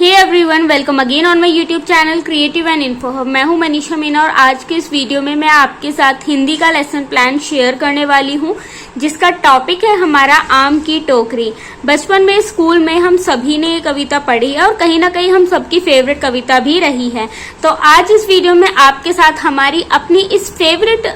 Hey everyone, welcome again on my YouTube channel creative and info hub. मैं हूं मनीषा मीना और आज के इस वीडियो में मैं आपके साथ हिंदी का लेसन प्लान शेयर करने वाली हूं, जिसका टॉपिक है हमारा आम की टोकरी। बचपन में स्कूल में हम सभी ने ये कविता पढ़ी है और कहीं ना कहीं हम सबकी फेवरेट कविता भी रही है। तो आज इस वीडियो में आपके साथ हमारी अपनी इस फेवरेट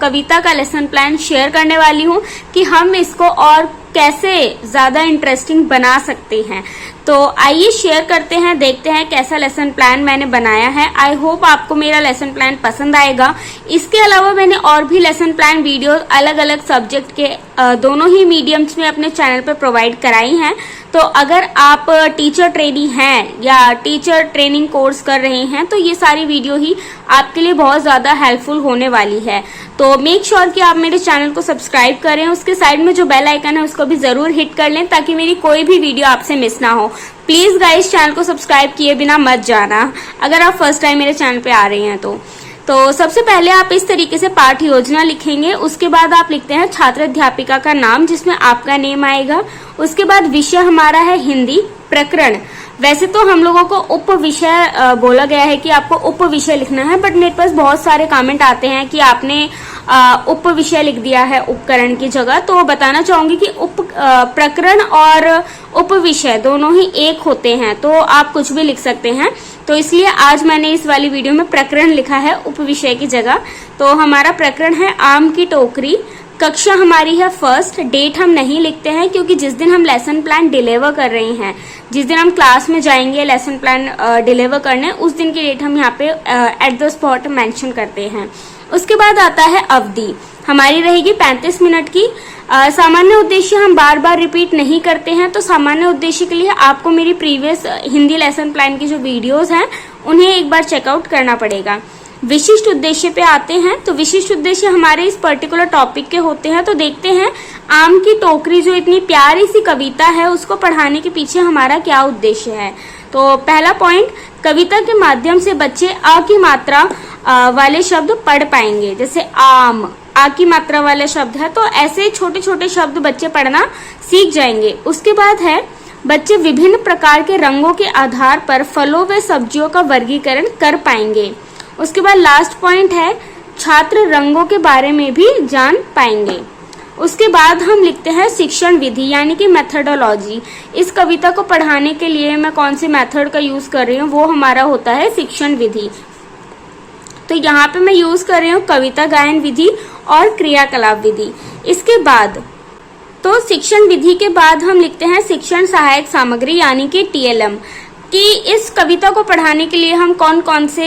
कविता का लेसन प्लान शेयर करने वाली हूँ कि हम इसको और कैसे ज्यादा इंटरेस्टिंग बना सकते हैं। तो आइए शेयर करते हैं, देखते हैं कैसा लेसन प्लान मैंने बनाया है। आई होप आपको मेरा लेसन प्लान पसंद आएगा। इसके अलावा मैंने और भी लेसन प्लान वीडियो अलग अलग सब्जेक्ट के दोनों ही मीडियम्स में अपने चैनल पर प्रोवाइड कराई हैं। तो अगर आप टीचर ट्रेनी हैं या टीचर ट्रेनिंग कोर्स कर रहे हैं तो ये सारी वीडियो ही आपके लिए बहुत ज़्यादा हेल्पफुल होने वाली है। तो मेक श्योर कि आप मेरे चैनल को सब्सक्राइब करें, उसके साइड में जो बेल आइकन है उसको भी ज़रूर हिट कर लें ताकि मेरी कोई भी वीडियो आपसे मिस ना हो। प्लीज़ गाइस, चैनल को सब्सक्राइब किए बिना मत जाना अगर आप फर्स्ट टाइम मेरे चैनल पे आ रहे हैं तो सबसे पहले आप इस तरीके से पाठ योजना लिखेंगे। उसके बाद आप लिखते हैं छात्र अध्यापिका का नाम जिसमें आपका नेम आएगा। उसके बाद विषय हमारा है हिंदी। प्रकरण, वैसे तो हम लोगों को उप विषय बोला गया है कि आपको उप विषय लिखना है, बट मेरे पास बहुत सारे कमेंट आते हैं कि आपने उप विषय लिख दिया है उपकरण की जगह। तो बताना चाहूंगी कि प्रकरण और उप विषय दोनों ही एक होते हैं, तो आप कुछ भी लिख सकते हैं। तो इसलिए आज मैंने इस वाली वीडियो में प्रकरण लिखा है उप विषय की जगह। तो हमारा प्रकरण है आम की टोकरी। कक्षा हमारी है फर्स्ट। डेट हम नहीं लिखते हैं क्योंकि जिस दिन हम लेसन प्लान डिलीवर कर रहे हैं, जिस दिन हम क्लास में जाएंगे लेसन प्लान डिलीवर करने, उस दिन की डेट हम यहाँ पे एट द स्पॉट मेंशन करते हैं। उसके बाद आता है अवधि, हमारी रहेगी 35 मिनट की। सामान्य उद्देश्य हम बार बार रिपीट नहीं करते हैं, तो सामान्य उद्देश्य के लिए आपको मेरी प्रीवियस हिंदी लेसन प्लान की जो वीडियोस हैं उन्हें एक बार चेकआउट करना पड़ेगा। विशिष्ट उद्देश्य पे आते हैं, तो विशिष्ट उद्देश्य हमारे इस पर्टिकुलर टॉपिक के होते हैं। तो देखते हैं आम की टोकरी जो इतनी प्यारी सी कविता है उसको पढ़ाने के पीछे हमारा क्या उद्देश्य है। तो पहला पॉइंट, कविता के माध्यम से बच्चे आ की मात्रा वाले शब्द पढ़ पाएंगे। जैसे आम, आ की मात्रा वाले शब्द है, तो ऐसे छोटे छोटे शब्द बच्चे पढ़ना सीख जाएंगे। उसके बाद है बच्चे विभिन्न प्रकार के रंगों के आधार पर फलों व सब्जियों का वर्गीकरण कर पाएंगे। उसके बाद लास्ट पॉइंट है छात्र रंगों के बारे में भी जान पाएंगे। उसके बाद हम लिखते हैं शिक्षण विधि यानी कि मेथडोलॉजी। इस कविता को पढ़ाने के लिए मैं कौन से मेथड का यूज कर रही हूँ वो हमारा होता है शिक्षण विधि। तो यहाँ पे मैं यूज कर रही हूँ कविता गायन विधि और क्रियाकलाप विधि। इसके बाद तो शिक्षण विधि के बाद हम लिखते हैं शिक्षण सहायक सामग्री यानी कि TLM, कि इस कविता को पढ़ाने के लिए हम कौन कौन से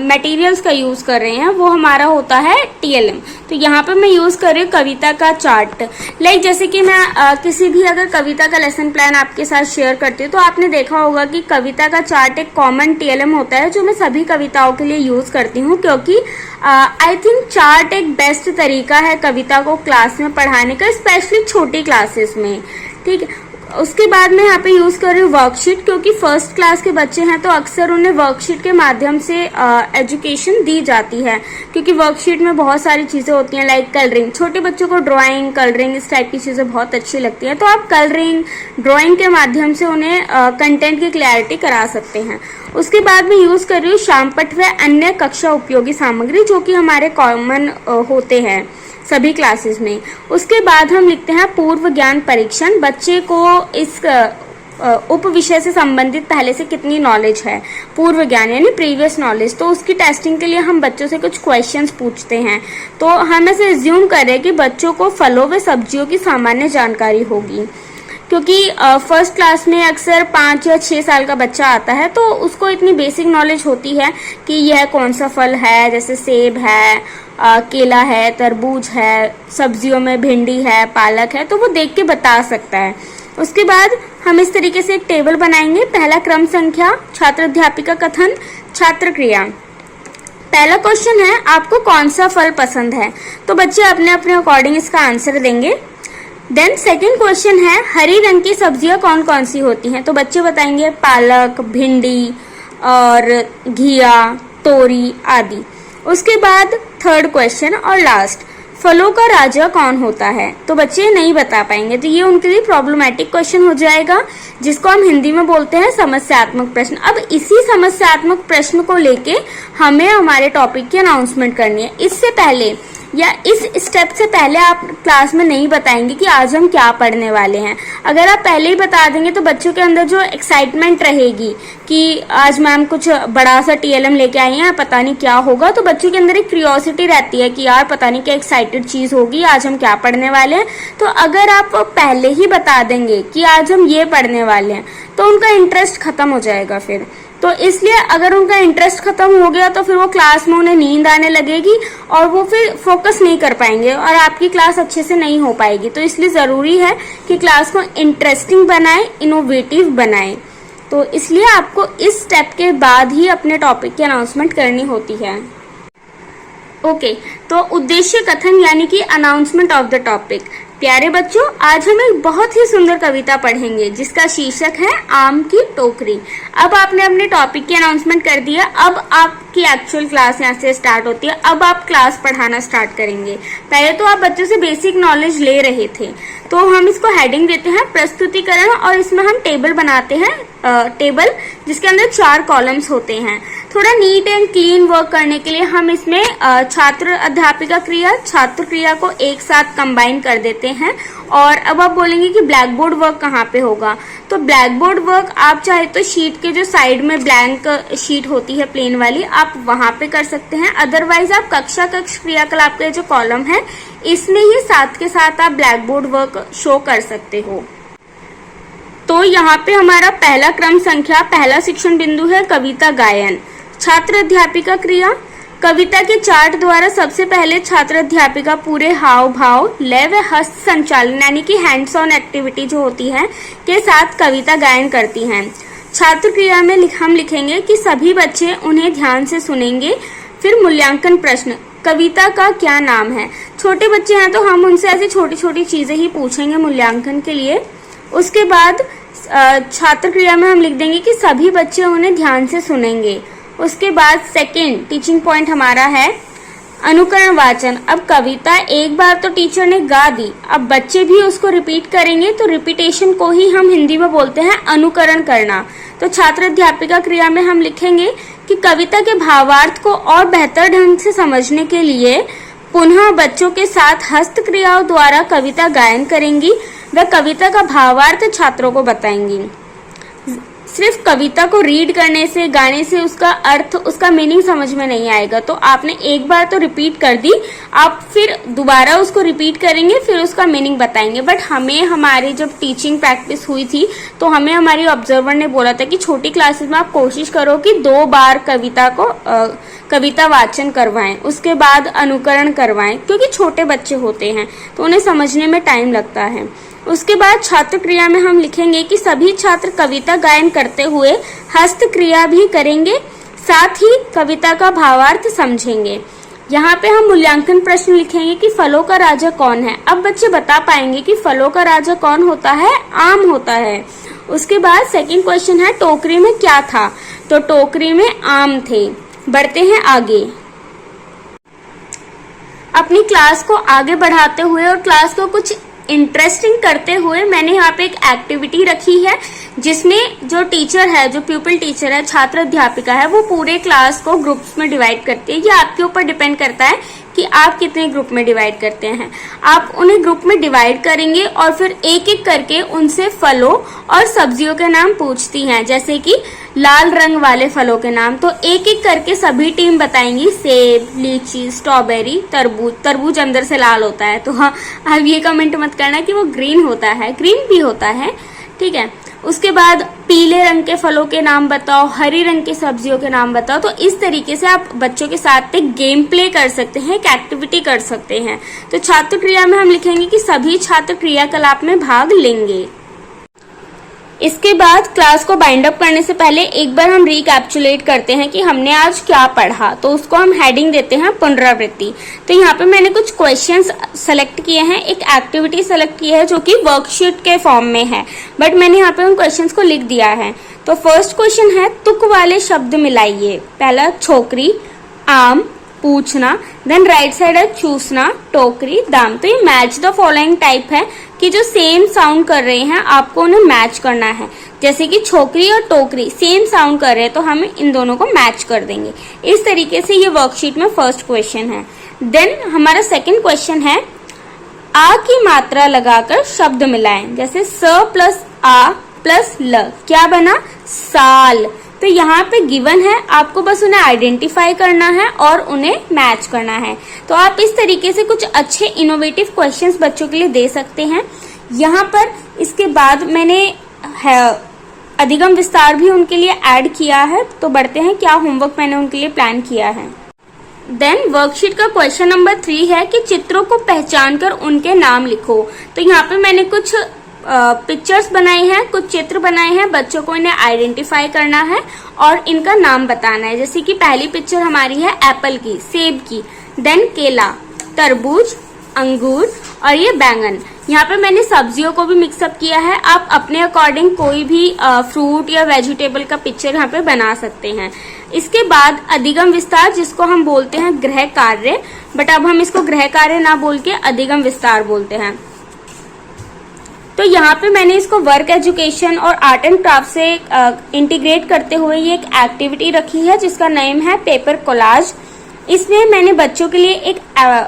मटेरियल्स का यूज कर रहे हैं, वो हमारा होता है TLM। तो यहाँ पे मैं यूज कर रही हूँ कविता का चार्ट। लाइक जैसे कि मैं किसी भी अगर कविता का लेसन प्लान आपके साथ शेयर करती हूँ तो आपने देखा होगा कि कविता का चार्ट एक कॉमन TLM होता है जो मैं सभी कविताओं के लिए यूज करती हूँ, क्योंकि आई थिंक चार्ट एक बेस्ट तरीका है कविता को क्लास में पढ़ाने का, स्पेशली छोटी क्लासेस में। ठीक है, उसके बाद मैं यहाँ पे यूज कर रही हूँ वर्कशीट, क्योंकि फर्स्ट क्लास के बच्चे हैं तो अक्सर उन्हें वर्कशीट के माध्यम से एजुकेशन दी जाती है, क्योंकि वर्कशीट में बहुत सारी चीजें होती हैं लाइक कलरिंग। छोटे बच्चों को ड्राइंग, कलरिंग इस टाइप की चीजें बहुत अच्छी लगती हैं, तो आप कलरिंग, ड्राइंग के माध्यम से उन्हें कंटेंट की क्लैरिटी करा सकते हैं। उसके बाद मैं यूज कर रही हूँ शामपट व अन्य कक्षा उपयोगी सामग्री जो कि हमारे कॉमन होते हैं सभी क्लासेस में। उसके बाद हम लिखते हैं पूर्व ज्ञान परीक्षण। बच्चे को इस उप विषय से संबंधित पहले से कितनी नॉलेज है, पूर्व ज्ञान यानी प्रीवियस नॉलेज, तो उसकी टेस्टिंग के लिए हम बच्चों से कुछ क्वेश्चंस पूछते हैं। तो हम ऐसे एज्यूम करें कि बच्चों को फलों व सब्जियों की सामान्य जानकारी होगी, क्योंकि फर्स्ट क्लास में अक्सर 5 या 6 साल का बच्चा आता है तो उसको इतनी बेसिक नॉलेज होती है कि यह कौन सा फल है, जैसे सेब है, केला है, तरबूज है, सब्जियों में भिंडी है, पालक है, तो वो देख के बता सकता है। उसके बाद हम इस तरीके से एक टेबल बनाएंगे। पहला क्रम संख्या, छात्र अध्यापिका कथन, छात्र क्रिया। पहला क्वेश्चन है आपको कौन सा फल पसंद है, तो बच्चे अपने अपने अकॉर्डिंग इसका आंसर देंगे। देन सेकेंड क्वेश्चन है हरी रंग की सब्जियां कौन कौन सी होती हैं, तो बच्चे बताएंगे पालक, भिंडी और घिया, तोरी आदि। उसके बाद थर्ड क्वेश्चन और लास्ट, फलों का राजा कौन होता है? तो बच्चे नहीं बता पाएंगे, तो ये उनके लिए प्रॉब्लमेटिक क्वेश्चन हो जाएगा, जिसको हम हिंदी में बोलते हैं समस्यात्मक प्रश्न। अब इसी समस्यात्मक प्रश्न को लेके हमें हमारे टॉपिक की अनाउंसमेंट करनी है। इससे पहले या इस स्टेप से पहले आप क्लास में नहीं बताएंगे कि आज हम क्या पढ़ने वाले हैं। अगर आप पहले ही बता देंगे तो बच्चों के अंदर जो एक्साइटमेंट रहेगी कि आज मैम कुछ बड़ा सा TLM लेके आई हैं, पता नहीं क्या होगा, तो बच्चों के अंदर एक क्यूरियोसिटी रहती है कि यार पता नहीं क्या एक्साइटेड चीज होगी, आज हम क्या पढ़ने वाले हैं। तो अगर आप पहले ही बता देंगे कि आज हम ये पढ़ने वाले हैं तो उनका इंटरेस्ट खत्म हो जाएगा फिर। तो इसलिए अगर उनका इंटरेस्ट खत्म हो गया तो फिर वो क्लास में उन्हें नींद आने लगेगी और वो फिर फोकस नहीं कर पाएंगे और आपकी क्लास अच्छे से नहीं हो पाएगी। तो इसलिए जरूरी है कि क्लास को इंटरेस्टिंग बनाएं, इनोवेटिव बनाएं। तो इसलिए आपको इस स्टेप के बाद ही अपने टॉपिक की अनाउंसमेंट करनी होती है। ओके, तो उद्देश्य कथन यानी कि अनाउंसमेंट ऑफ द टॉपिक। प्यारे बच्चों, आज हम एक बहुत ही सुंदर कविता पढ़ेंगे जिसका शीर्षक है आम की टोकरी। अब आपने अपने टॉपिक की अनाउंसमेंट कर दिया, अब आपकी एक्चुअल क्लास यहाँ से स्टार्ट होती है। अब आप क्लास पढ़ाना स्टार्ट करेंगे। पहले तो आप बच्चों से बेसिक नॉलेज ले रहे थे, तो हम इसको हेडिंग देते हैं प्रस्तुतिकरण और इसमें हम टेबल बनाते हैं, टेबल जिसके अंदर 4 कॉलम्स होते हैं। थोड़ा नीट एंड क्लीन वर्क करने के लिए हम इसमें छात्र अध्यापिका क्रिया, छात्र क्रिया को एक साथ कंबाइन कर देते हैं। और अब आप बोलेंगे कि ब्लैक बोर्ड वर्क कहाँ पे होगा, तो ब्लैक बोर्ड वर्क आप चाहे तो शीट के जो साइड में ब्लैंक शीट होती है प्लेन वाली, आप वहां पे कर सकते हैं। अदरवाइज आप कक्षा कक्ष क्रियाकलाप के जो कॉलम है इसमें ही साथ के साथ आप ब्लैक बोर्ड वर्क शो कर सकते हो। तो यहाँ पे हमारा पहला क्रम संख्या, पहला शिक्षण बिंदु है कविता गायन। छात्र अध्यापिका क्रिया, कविता के चार्ट द्वारा सबसे पहले छात्र अध्यापिका पूरे हाव भाव, लय व हस्त संचालन यानी कि हैंड्स ऑन एक्टिविटी जो होती है के साथ कविता गायन करती हैं। छात्र क्रिया में हम लिखेंगे कि सभी बच्चे उन्हें ध्यान से सुनेंगे। फिर मूल्यांकन प्रश्न, कविता का क्या नाम है? छोटे बच्चे हैं तो हम उनसे ऐसी छोटी छोटी चीजें ही पूछेंगे मूल्यांकन के लिए। उसके बाद छात्र क्रिया में हम लिख देंगे कि सभी बच्चे उन्हें ध्यान से सुनेंगे। उसके बाद सेकेंड टीचिंग पॉइंट हमारा है अनुकरण वाचन। अब कविता एक बार तो टीचर ने गा दी, अब बच्चे भी उसको रिपीट करेंगे, तो रिपीटेशन को ही हम हिंदी में बोलते हैं अनुकरण करना। तो छात्र अध्यापिका क्रिया में हम लिखेंगे कि कविता के भावार्थ को और बेहतर ढंग से समझने के लिए पुनः बच्चों के साथ हस्त क्रियाओं द्वारा कविता गायन करेंगी व कविता का भावार्थ छात्रों को बताएंगी। सिर्फ कविता को रीड करने से, गाने से उसका अर्थ, उसका मीनिंग समझ में नहीं आएगा। तो आपने एक बार तो रिपीट कर दी, आप फिर दोबारा उसको रिपीट करेंगे, फिर उसका मीनिंग बताएंगे। बट हमें हमारी जब टीचिंग प्रैक्टिस हुई थी तो हमें हमारी ऑब्जर्वर ने बोला था कि छोटी क्लासेस में आप कोशिश करो कि 2 बार कविता वाचन करवाएं, उसके बाद अनुकरण करवाएं, क्योंकि छोटे बच्चे होते हैं तो उन्हें समझने में टाइम लगता है। उसके बाद छात्र क्रिया में हम लिखेंगे कि सभी छात्र कविता गायन करते हुए हस्त क्रिया भी करेंगे, साथ ही कविता का भावार्थ समझेंगे। यहाँ पे हम मूल्यांकन प्रश्न लिखेंगे कि फलों का राजा कौन है। अब बच्चे बता पाएंगे कि फलों का राजा कौन होता है, आम होता है। उसके बाद सेकंड क्वेश्चन है टोकरी में क्या था, तो टोकरी में आम थे। बढ़ते हैं आगे। अपनी क्लास को आगे बढ़ाते हुए और क्लास को कुछ इंटरेस्टिंग करते हुए मैंने यहाँ पे एक एक्टिविटी रखी है जिसमें जो टीचर है, जो प्यूपिल टीचर है, छात्र अध्यापिका है, वो पूरे क्लास को ग्रुप्स में डिवाइड करती है। ये आपके ऊपर डिपेंड करता है कि आप कितने ग्रुप में डिवाइड करते हैं। आप उन्हें ग्रुप में डिवाइड करेंगे और फिर एक एक करके उनसे फलों और सब्जियों के नाम पूछती हैं, जैसे कि लाल रंग वाले फलों के नाम। तो एक एक करके सभी टीम बताएंगी, सेब, लीची, स्ट्रॉबेरी, तरबूज। तरबूज अंदर से लाल होता है, तो हाँ, अब ये कमेंट मत करना कि वो ग्रीन होता है, ग्रीन भी होता है, ठीक है। उसके बाद पीले रंग के फलों के नाम बताओ, हरी रंग की सब्जियों के नाम बताओ। तो इस तरीके से आप बच्चों के साथ एक गेम प्ले कर सकते हैं, एक एक्टिविटी कर सकते हैं। तो छात्र क्रिया में हम लिखेंगे कि सभी छात्र क्रियाकलाप में भाग लेंगे। इसके बाद क्लास को बाइंड अप करने से पहले एक बार हम रिकैप्चुलेट करते हैं कि हमने आज क्या पढ़ा। तो उसको हम हेडिंग देते हैं पुनरावृत्ति। तो यहाँ पे मैंने कुछ क्वेश्चंस सेलेक्ट किए हैं, एक एक्टिविटी सेलेक्ट की है जो कि वर्कशीट के फॉर्म में है, बट मैंने यहाँ पे उन क्वेश्चंस को लिख दिया है। तो फर्स्ट क्वेश्चन है तुक वाले शब्द मिलाइए। पहला छोकरी, आम, पूछना, देन राइट साइड है चूसना, टोकरी, दाम। तो ये मैच द फॉलोइंग टाइप है कि जो सेम साउंड कर रहे हैं आपको उन्हें मैच करना है। जैसे कि छोकरी और टोकरी सेम साउंड कर रहे हैं तो हम इन दोनों को मैच कर देंगे। इस तरीके से ये वर्कशीट में फर्स्ट क्वेश्चन है। देन हमारा सेकंड क्वेश्चन है आ की मात्रा लगाकर शब्द मिलाएं। जैसे स प्लस आ प्लस ल क्या बना, साल। तो यहाँ पे गिवन है, आपको बस उन्हें आइडेंटिफाई करना है और उन्हें मैच करना है। तो आप इस तरीके से कुछ अच्छे इनोवेटिव क्वेश्चंस बच्चों के लिए दे सकते हैं। यहाँ पर इसके बाद मैंने अधिगम विस्तार भी उनके लिए ऐड किया है। तो बढ़ते हैं क्या होमवर्क मैंने उनके लिए प्लान किया है। देन वर्कशीट का क्वेश्चन नंबर 3 है कि चित्रों को पहचान कर उनके नाम लिखो। तो यहाँ पे मैंने कुछ पिक्चर्स बनाई हैं, कुछ चित्र बनाए हैं, बच्चों को इन्हें आइडेंटिफाई करना है और इनका नाम बताना है। जैसे कि पहली पिक्चर हमारी है एप्पल की, सेब की, देन केला, तरबूज, अंगूर और ये बैंगन। यहाँ पे मैंने सब्जियों को भी मिक्सअप किया है। आप अपने अकॉर्डिंग कोई भी फ्रूट या वेजिटेबल का पिक्चर यहाँ पे बना सकते हैं। इसके बाद अधिगम विस्तार, जिसको हम बोलते हैं गृह कार्य, बट अब हम इसको गृह कार्य ना बोल के अधिगम विस्तार बोलते हैं। तो यहाँ पे मैंने इसको वर्क एजुकेशन और आर्ट एंड क्राफ्ट से इंटीग्रेट करते हुए ये एक एक्टिविटी रखी है जिसका नेम है पेपर कोलाज। इसमें मैंने बच्चों के लिए एक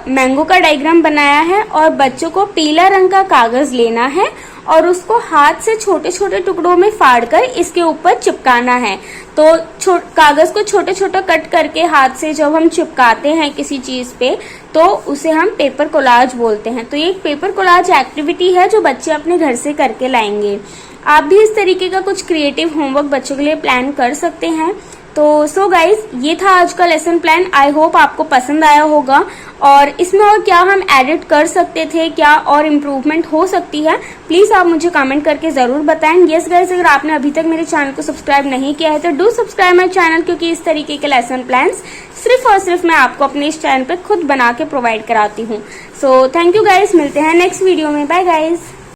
मैंगो का डायग्राम बनाया है और बच्चों को पीला रंग का कागज लेना है और उसको हाथ से छोटे छोटे टुकड़ों में फाड़कर इसके ऊपर चिपकाना है। तो कागज को छोटे छोटे कट करके हाथ से जब हम चिपकाते हैं किसी चीज पे तो उसे हम पेपर कोलाज बोलते हैं। तो ये एक पेपर कोलाज एक्टिविटी है जो बच्चे अपने घर से करके लाएंगे। आप भी इस तरीके का कुछ क्रिएटिव होमवर्क बच्चों के लिए प्लान कर सकते हैं। तो सो गाइज, ये था आज का लेसन प्लान। आई होप आपको पसंद आया होगा और इसमें और क्या हम एडिट कर सकते थे, क्या और इम्प्रूवमेंट हो सकती है, प्लीज आप मुझे कमेंट करके जरूर बताएं। यस गाइज, अगर आपने अभी तक मेरे चैनल को सब्सक्राइब नहीं किया है तो डू सब्सक्राइब माई चैनल, क्योंकि इस तरीके के लेसन प्लान्स सिर्फ और सिर्फ मैं आपको अपने इस चैनल पे खुद बना के प्रोवाइड कराती हूँ। सो थैंक यू गाइज, मिलते हैं नेक्स्ट वीडियो में। Bye guys.